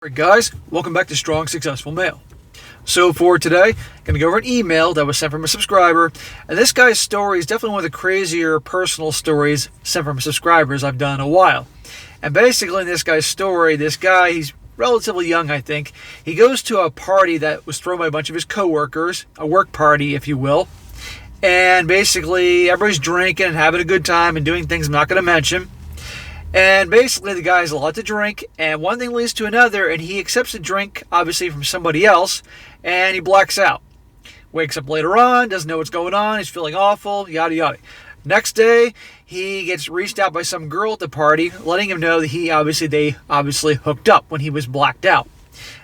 Alright guys, welcome back to Strong Successful Male. So for today, I'm going to go over an email that was sent from a subscriber, and this guy's story is definitely one of the crazier personal stories sent from subscribers I've done in a while. And basically in this guy's story, he's relatively young I think, he goes to a party that was thrown by a bunch of his coworkers, a work party if you will, and basically everybody's drinking and having a good time and doing things I'm not going to mention. And basically the guy has a lot to drink, and one thing leads to another, and he accepts a drink, obviously from somebody else, and he blacks out. Wakes up later on, doesn't know what's going on, he's feeling awful, yada yada. Next day, he gets reached out by some girl at the party, letting him know that they obviously hooked up when he was blacked out.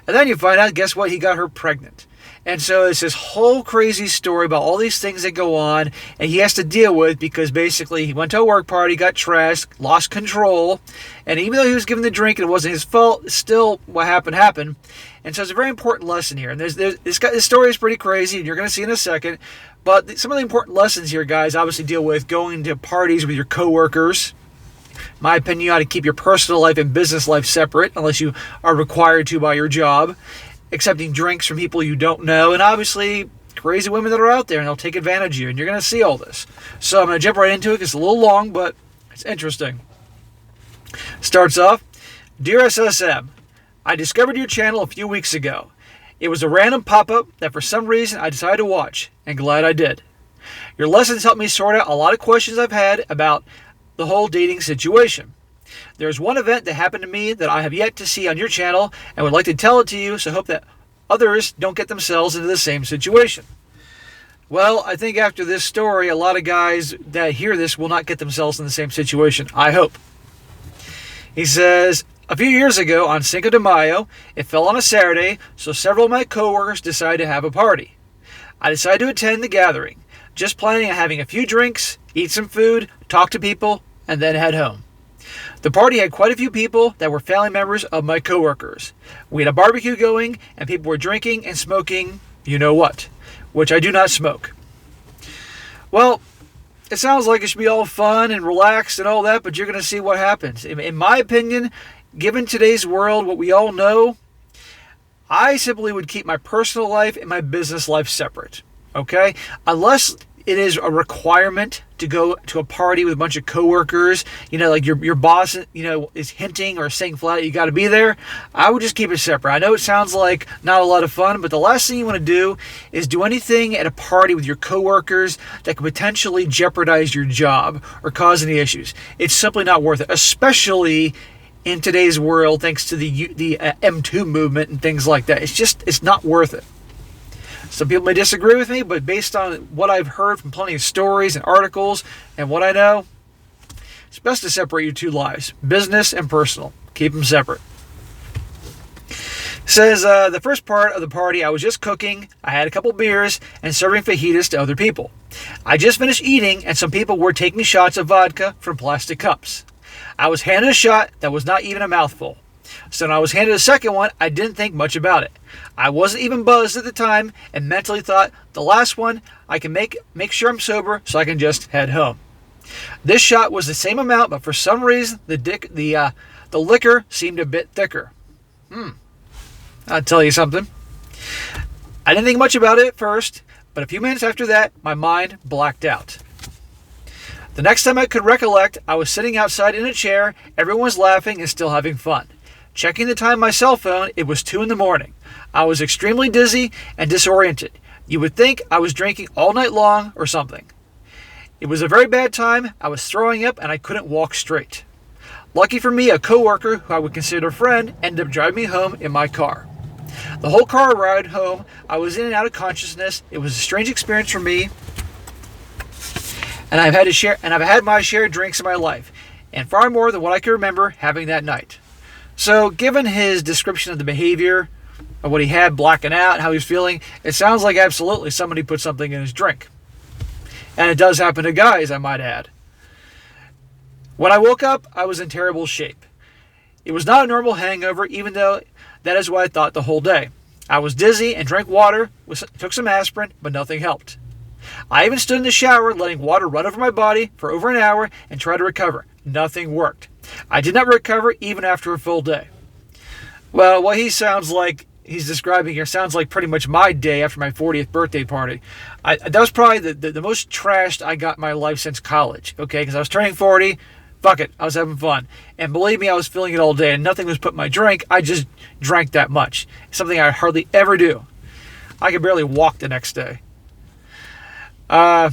And then you find out, guess what, he got her pregnant. And so it's this whole crazy story about all these things that go on, and he has to deal with because basically he went to a work party, got trashed, lost control, and even though he was given the drink and it wasn't his fault, still what happened. And so it's a very important lesson here. And this story is pretty crazy, and you're going to see in a second. But some of the important lessons here, guys, obviously deal with going to parties with your coworkers. In my opinion, you ought to keep your personal life and business life separate unless you are required to by your job. Accepting drinks from people you don't know, and obviously crazy women that are out there and they'll take advantage of you, and you're going to see all this. So I'm going to jump right into it. It's a little long, but it's interesting. Starts off, Dear SSM, I discovered your channel a few weeks ago. It was a random pop-up that for some reason I decided to watch, and glad I did. Your lessons helped me sort out a lot of questions I've had about the whole dating situation. There's one event that happened to me that I have yet to see on your channel and would like to tell it to you, so hope that others don't get themselves into the same situation. Well, I think after this story, a lot of guys that hear this will not get themselves in the same situation. I hope. He says, a few years ago on Cinco de Mayo, it fell on a Saturday, so several of my coworkers decided to have a party. I decided to attend the gathering, just planning on having a few drinks, eat some food, talk to people, and then head home. The party had quite a few people that were family members of my coworkers. We had a barbecue going, and people were drinking and smoking, you know what, which I do not smoke. Well, it sounds like it should be all fun and relaxed and all that, but you're going to see what happens. In my opinion, given today's world, what we all know, I simply would keep my personal life and my business life separate, okay? Unless it is a requirement to go to a party with a bunch of coworkers, like your boss, is hinting or saying flat out you got to be there, I would just keep it separate. I know it sounds like not a lot of fun, but the last thing you want to do is do anything at a party with your coworkers that could potentially jeopardize your job or cause any issues. It's simply not worth it, especially in today's world, thanks to the M2 movement and things like that. It's not worth it. Some people may disagree with me, but based on what I've heard from plenty of stories and articles and what I know, it's best to separate your two lives, business and personal. Keep them separate. It says, the first part of the party, I was just cooking, I had a couple beers, and serving fajitas to other people. I just finished eating, and some people were taking shots of vodka from plastic cups. I was handed a shot that was not even a mouthful. So when I was handed a second one, I didn't think much about it. I wasn't even buzzed at the time and mentally thought, the last one, I can make sure I'm sober so I can just head home. This shot was the same amount, but for some reason, the liquor seemed a bit thicker. I'll tell you something. I didn't think much about it at first, but a few minutes after that, my mind blacked out. The next time I could recollect, I was sitting outside in a chair, everyone was laughing and still having fun. Checking the time on my cell phone, it was 2 a.m. I was extremely dizzy and disoriented. You would think I was drinking all night long or something. It was a very bad time, I was throwing up and I couldn't walk straight. Lucky for me, a coworker who I would consider a friend ended up driving me home in my car. The whole car ride home, I was in and out of consciousness. It was a strange experience for me, and I've had my share of drinks in my life, and far more than what I can remember having that night. So, given his description of the behavior, of what he had blacking out, how he was feeling, it sounds like absolutely somebody put something in his drink. And it does happen to guys, I might add. When I woke up, I was in terrible shape. It was not a normal hangover, even though that is what I thought the whole day. I was dizzy and drank water, took some aspirin, but nothing helped. I even stood in the shower, letting water run over my body for over an hour and tried to recover. Nothing worked. I did not recover even after a full day. Well, what he sounds like he's describing here sounds like pretty much my day after my 40th birthday party. That was probably the most trashed I got in my life since college, okay? Because I was turning 40. Fuck it. I was having fun. And believe me, I was feeling it all day, and nothing was put in my drink. I just drank that much. Something I hardly ever do. I could barely walk the next day. The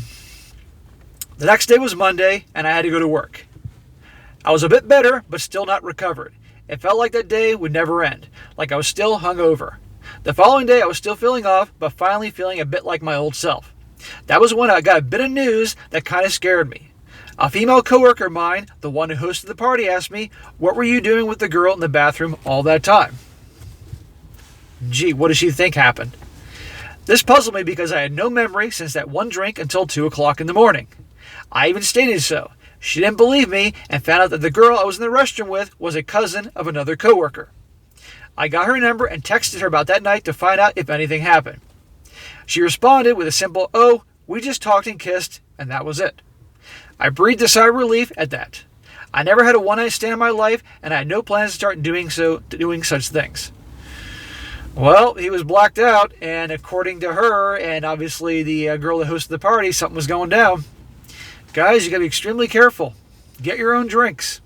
next day was Monday, and I had to go to work. I was a bit better, but still not recovered. It felt like that day would never end, like I was still hungover. The following day, I was still feeling off, but finally feeling a bit like my old self. That was when I got a bit of news that kind of scared me. A female coworker of mine, the one who hosted the party, asked me, "What were you doing with the girl in the bathroom all that time?" Gee, what does she think happened? This puzzled me because I had no memory since that one drink until 2 o'clock in the morning. I even stated so. She didn't believe me and found out that the girl I was in the restroom with was a cousin of another coworker. I got her number and texted her about that night to find out if anything happened. She responded with a simple, "Oh, we just talked and kissed," and that was it. I breathed a sigh of relief at that. I never had a one-night stand in my life, and I had no plans to start doing such things. Well, he was blacked out, and according to her, and obviously the girl that hosted the party, something was going down. Guys, you got to be extremely careful. Get your own drinks.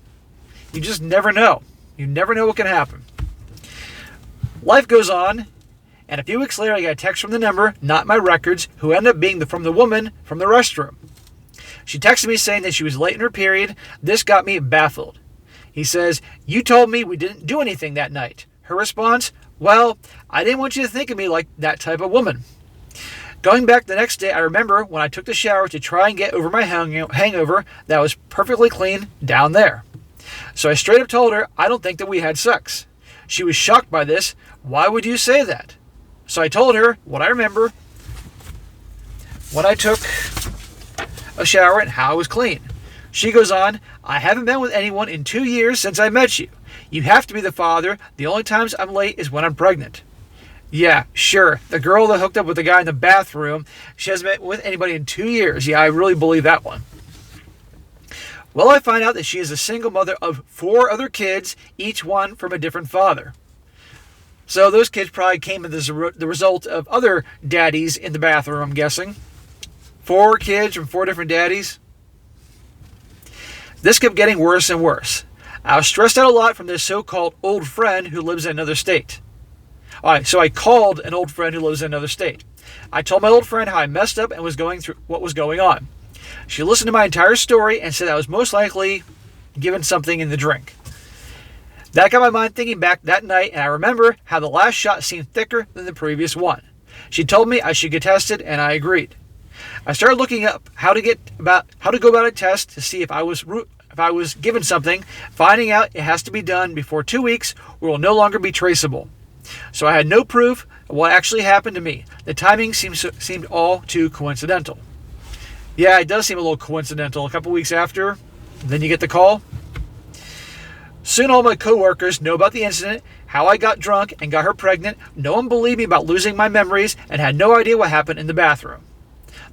You just never know. You never know what can happen. Life goes on, and a few weeks later I got a text from the number, not my records, who ended up being from the woman from the restroom. She texted me saying that she was late in her period. This got me baffled. He says, "You told me we didn't do anything that night." Her response, "Well, I didn't want you to think of me like that type of woman." Going back the next day, I remember when I took the shower to try and get over my hangover that was perfectly clean down there. So I straight up told her, "I don't think that we had sex." She was shocked by this. "Why would you say that?" So I told her what I remember when I took a shower and how I was clean. She goes on, "I haven't been with anyone in 2 years since I met you. You have to be the father. The only times I'm late is when I'm pregnant." Yeah, sure. The girl that hooked up with the guy in the bathroom, she hasn't been with anybody in 2 years. Yeah, I really believe that one. Well, I find out that she is a single mother of 4 other kids, each one from a different father. So those kids probably came as the result of other daddies in the bathroom, I'm guessing. 4 kids from 4 different daddies. This kept getting worse and worse. I was stressed out a lot from this so-called old friend who lives in another state. Alright, so I called an old friend who lives in another state. I told my old friend how I messed up and was going through what was going on. She listened to my entire story and said I was most likely given something in the drink. That got my mind thinking back that night, and I remember how the last shot seemed thicker than the previous one. She told me I should get tested, and I agreed. I started looking up how to go about a test to see if I was given something, finding out it has to be done before 2 weeks or will no longer be traceable. So I had no proof of what actually happened to me. The timing seemed all too coincidental. Yeah, it does seem a little coincidental. A couple weeks after, then you get the call. Soon all my coworkers know about the incident, how I got drunk and got her pregnant. No one believed me about losing my memories and had no idea what happened in the bathroom.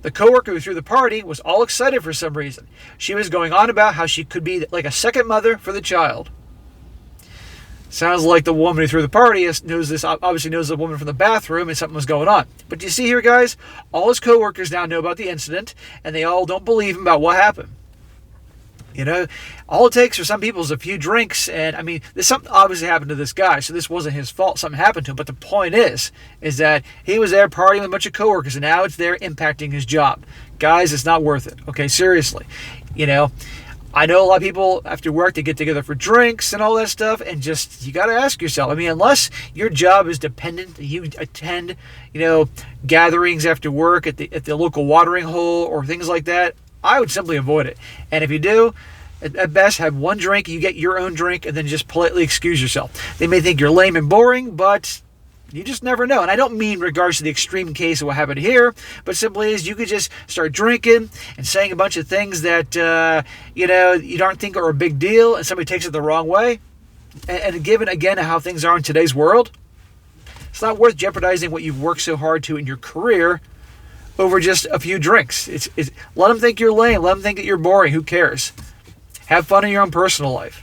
The coworker who threw the party was all excited for some reason. She was going on about how she could be like a second mother for the child. Sounds like the woman who threw the party obviously knows the woman from the bathroom and something was going on. But you see here, guys, all his coworkers now know about the incident, and they all don't believe him about what happened. You know, all it takes for some people is a few drinks, and I mean, there's something obviously happened to this guy, so this wasn't his fault. Something happened to him. But the point is that he was there partying with a bunch of coworkers, and now it's there impacting his job. Guys, it's not worth it. Okay, seriously. You know, I know a lot of people after work, they get together for drinks and all that stuff, and just, you got to ask yourself, I mean, unless your job is dependent, you attend, gatherings after work at the local watering hole or things like that, I would simply avoid it. And if you do, at best, have one drink, you get your own drink, and then just politely excuse yourself. They may think you're lame and boring, but you just never know. And I don't mean in regards to the extreme case of what happened here, but simply as you could just start drinking and saying a bunch of things that, you don't think are a big deal, and somebody takes it the wrong way. And given, again, how things are in today's world, it's not worth jeopardizing what you've worked so hard to in your career over just a few drinks. Let them think you're lame. Let them think that you're boring. Who cares? Have fun in your own personal life.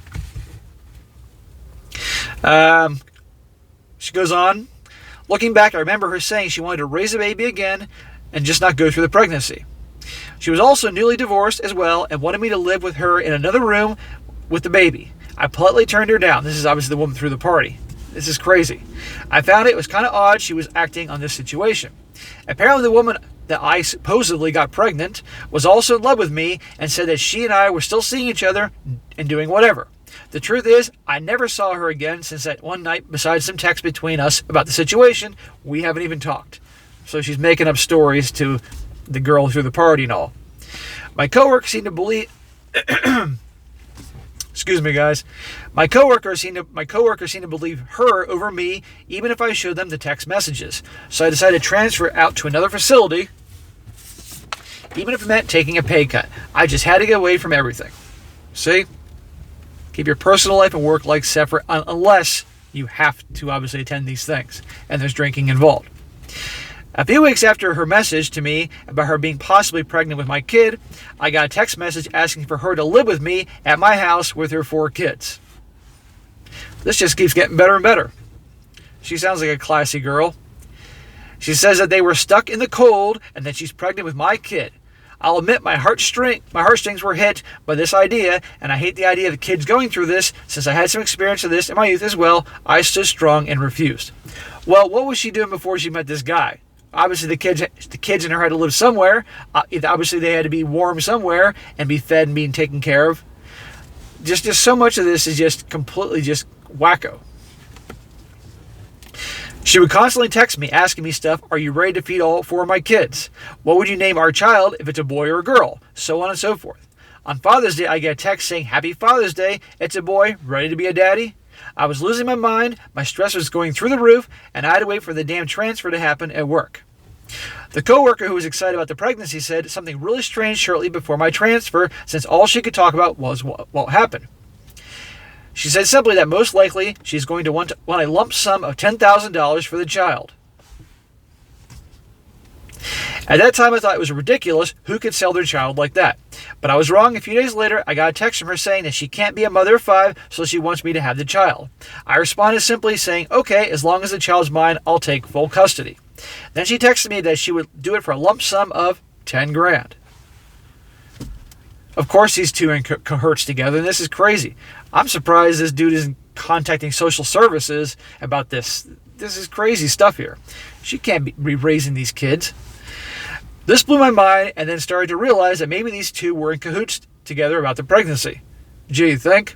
She goes on, looking back, I remember her saying she wanted to raise a baby again and just not go through the pregnancy. She was also newly divorced as well and wanted me to live with her in another room with the baby. I politely turned her down. This is obviously the woman through the party. This is crazy. I found it was kind of odd she was acting on this situation. Apparently the woman that I supposedly got pregnant was also in love with me and said that she and I were still seeing each other and doing whatever. The truth is, I never saw her again since that one night. Besides some text between us about the situation, we haven't even talked. So she's making up stories to the girl through the party and all. My coworker seemed to believe... Excuse me, guys. My coworker seemed to believe her over me, even if I showed them the text messages. So I decided to transfer out to another facility, even if it meant taking a pay cut. I just had to get away from everything. See? Keep your personal life and work life separate unless you have to obviously attend these things and there's drinking involved. A few weeks after her message to me about her being possibly pregnant with my kid, I got a text message asking for her to live with me at my house with her 4 kids. This just keeps getting better and better. She sounds like a classy girl. She says that they were stuck in the cold and that she's pregnant with my kid. I'll admit my heartstrings were hit by this idea, and I hate the idea of the kids going through this. Since I had some experience of this in my youth as well, I stood strong and refused. Well, what was she doing before she met this guy? Obviously, the kids in her had to live somewhere. Obviously, they had to be warm somewhere and be fed and being taken care of. Just so much of this is just completely just wacko. She would constantly text me, asking me stuff. Are you ready to feed all 4 of my kids? What would you name our child if it's a boy or a girl? So on and so forth. On Father's Day, I get a text saying, Happy Father's Day. It's a boy, ready to be a daddy. I was losing my mind, my stress was going through the roof, and I had to wait for the damn transfer to happen at work. The coworker who was excited about the pregnancy said something really strange shortly before my transfer, since all she could talk about was what happened. She said simply that most likely she's going to want a lump sum of $10,000 for the child. At that time, I thought it was ridiculous. Who could sell their child like that? But I was wrong. A few days later, I got a text from her saying that she can't be a mother of 5, so she wants me to have the child. I responded simply saying, okay, as long as the child's mine, I'll take full custody. Then she texted me that she would do it for a lump sum of $10,000. Of course, these two are in cahoots together, and this is crazy. I'm surprised this dude isn't contacting social services about this. This is crazy stuff here. She can't be raising these kids. This blew my mind, and then started to realize that maybe these two were in cahoots together about the pregnancy. Gee, you think?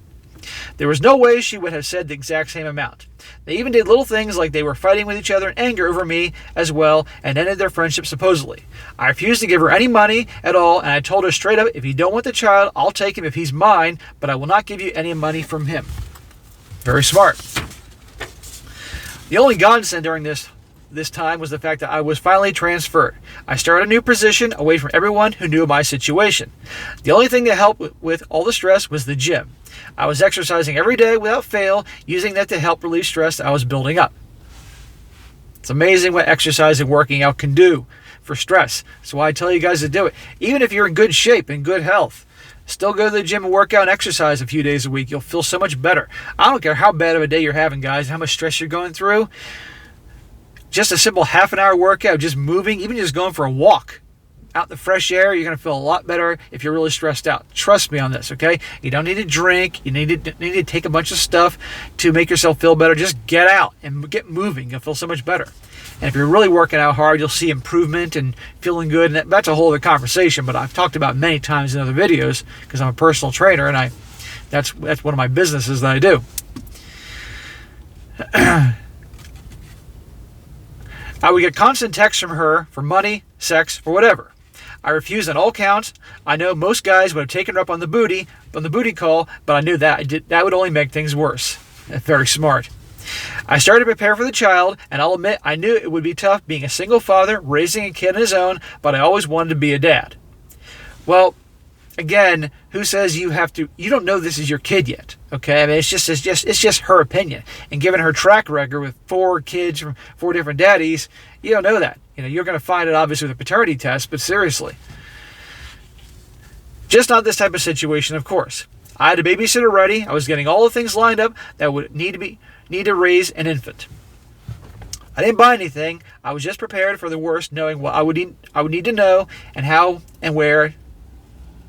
There was no way she would have said the exact same amount. They even did little things like they were fighting with each other in anger over me as well, and ended their friendship supposedly. I refused to give her any money at all, and I told her straight up, if you don't want the child, I'll take him if he's mine, but I will not give you any money from him. Very smart. The only godsend during this time was the fact that I was finally transferred. I started a new position away from everyone who knew my situation. The only thing that helped with all the stress was the gym. I was exercising every day without fail, using that to help relieve stress that I was building up. It's amazing what exercise and working out can do for stress. That's why I tell you guys to do it. Even if you're in good shape and good health, still go to the gym and work out and exercise a few days a week. You'll feel so much better. I don't care how bad of a day you're having, guys, how much stress you're going through. Just a simple half an hour workout, just moving, even just going for a walk out in the fresh air, you're going to feel a lot better if you're really stressed out. Trust me on this, okay? You don't need to drink. You need to take a bunch of stuff to make yourself feel better. Just get out and get moving. You'll feel so much better. And if you're really working out hard, you'll see improvement and feeling good. And that's a whole other conversation, but I've talked about many times in other videos because I'm a personal trainer, and that's one of my businesses that I do. I would get constant texts from her for money, sex, or whatever. I refused on all counts. I know most guys would have taken her up on the booty call, but I knew that would only make things worse. Very smart. I started to prepare for the child, and I'll admit I knew it would be tough being a single father, raising a kid on his own, but I always wanted to be a dad. Well, again, who says you have to? You don't know this is your kid yet, okay? I mean, it's just her opinion. And given her track record with 4 kids from 4 different daddies, you don't know that. You know, you're going to find it obviously with a paternity test, but seriously, just not this type of situation, of course. I had a babysitter ready. I was getting all the things lined up that would need to raise an infant. I didn't buy anything. I was just prepared for the worst, knowing what I would need to know and how and where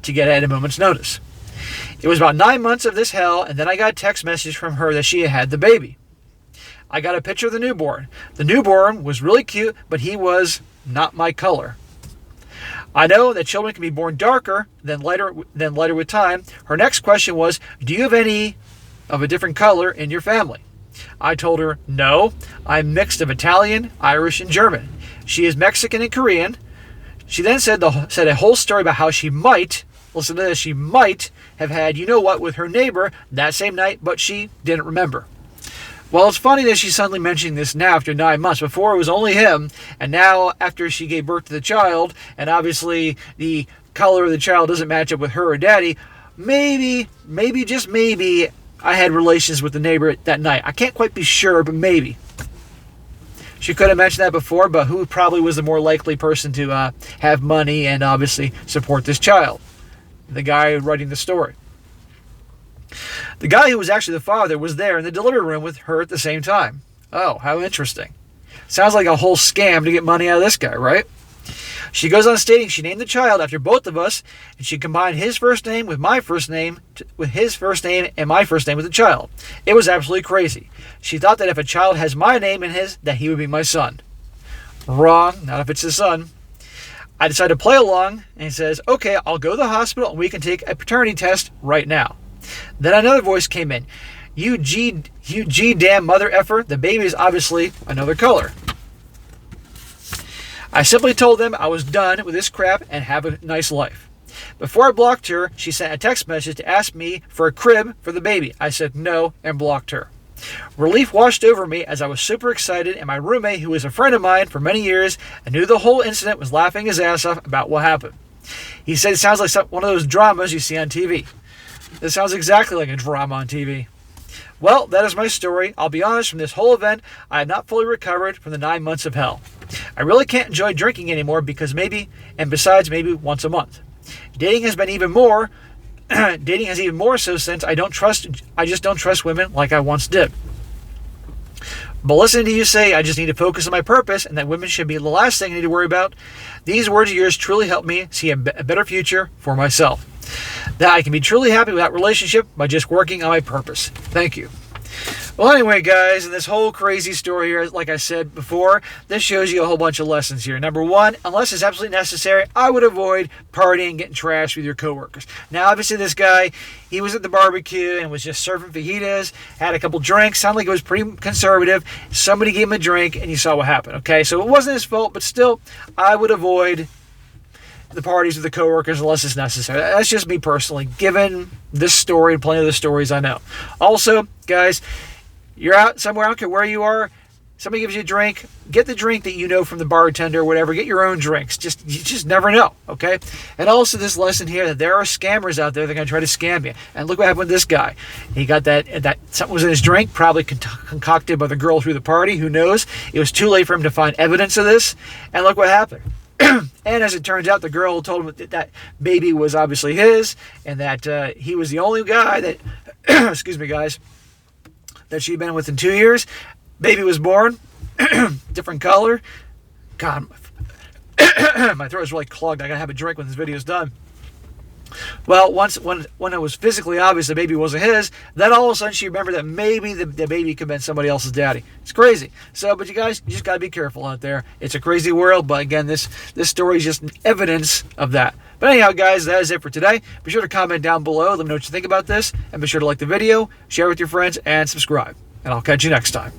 to get at a moment's notice. It was about 9 months of this hell, and then I got a text message from her that she had the baby. I got a picture of the newborn. The newborn was really cute, but he was not my color. I know that children can be born darker than lighter with time. Her next question was, do you have any of a different color in your family? I told her, no, I'm mixed of Italian, Irish, and German. She is Mexican and Korean. She then said a whole story about how she might, listen to this, she might have had you know what with her neighbor that same night, but she didn't remember. Well, it's funny that she's suddenly mentioning this now after 9 months. Before it was only him, and now after she gave birth to the child, and obviously the color of the child doesn't match up with her or daddy, maybe, just maybe, I had relations with the neighbor that night. I can't quite be sure, but maybe. She could have mentioned that before, but who probably was the more likely person to have money and obviously support this child? The guy writing the story. The guy who was actually the father was there in the delivery room with her at the same time. Oh, how interesting. Sounds like a whole scam to get money out of this guy, right? She goes on stating she named the child after both of us, and she combined his first name with my first name, with his first name and my first name with the child. It was absolutely crazy. She thought that if a child has my name and his, that he would be my son. Wrong, not if it's his son. I decided to play along, and he says, okay, I'll go to the hospital and we can take a paternity test right now. Then another voice came in. You G damn mother effer, the baby is obviously another color. I simply told them I was done with this crap and have a nice life. Before I blocked her, she sent a text message to ask me for a crib for the baby. I said no and blocked her. Relief washed over me as I was super excited, and my roommate, who was a friend of mine for many years and knew the whole incident, was laughing his ass off about what happened. He said it sounds like one of those dramas you see on TV. This sounds exactly like a drama on TV. Well, that is my story. I'll be honest, from this whole event, I have not fully recovered from the 9 months of hell. I really can't enjoy drinking anymore because maybe once a month. Dating has even more so since I just don't trust women like I once did. But listening to you say I just need to focus on my purpose and that women should be the last thing I need to worry about, these words of yours truly help me see a better future for myself. That I can be truly happy with that relationship by just working on my purpose. Thank you. Well, anyway, guys, in this whole crazy story here, like I said before, this shows you a whole bunch of lessons here. Number one, unless it's absolutely necessary, I would avoid partying and getting trashed with your coworkers. Now, obviously, this guy, he was at the barbecue and was just serving fajitas, had a couple drinks, sounded like it was pretty conservative. Somebody gave him a drink, and you saw what happened, okay? So it wasn't his fault, but still, I would avoid the parties with the coworkers unless it's necessary. That's just me personally, given this story and plenty of the stories I know. Also, guys, you're out somewhere, I don't care where you are, somebody gives you a drink, get the drink that you know from the bartender or whatever, get your own drinks. You just never know, okay? And also this lesson here that there are scammers out there that are going to try to scam you. And look what happened with this guy. He got that something was in his drink, probably concocted by the girl through the party, who knows? It was too late for him to find evidence of this, and look what happened. And as it turns out, the girl told him that baby was obviously his, and that he was the only guy that, excuse me, guys, that she'd been with in 2 years. Baby was born, different color. God, my throat is really clogged. I gotta have a drink when this video's done. Well, when it was physically obvious the baby wasn't his, then all of a sudden she remembered that maybe the baby could have been somebody else's daddy. It's crazy. So, but you guys, you just got to be careful out there. It's a crazy world, but again, this story is just evidence of that. But anyhow, guys, that is it for today. Be sure to comment down below. Let me know what you think about this. And be sure to like the video, share with your friends, and subscribe. And I'll catch you next time.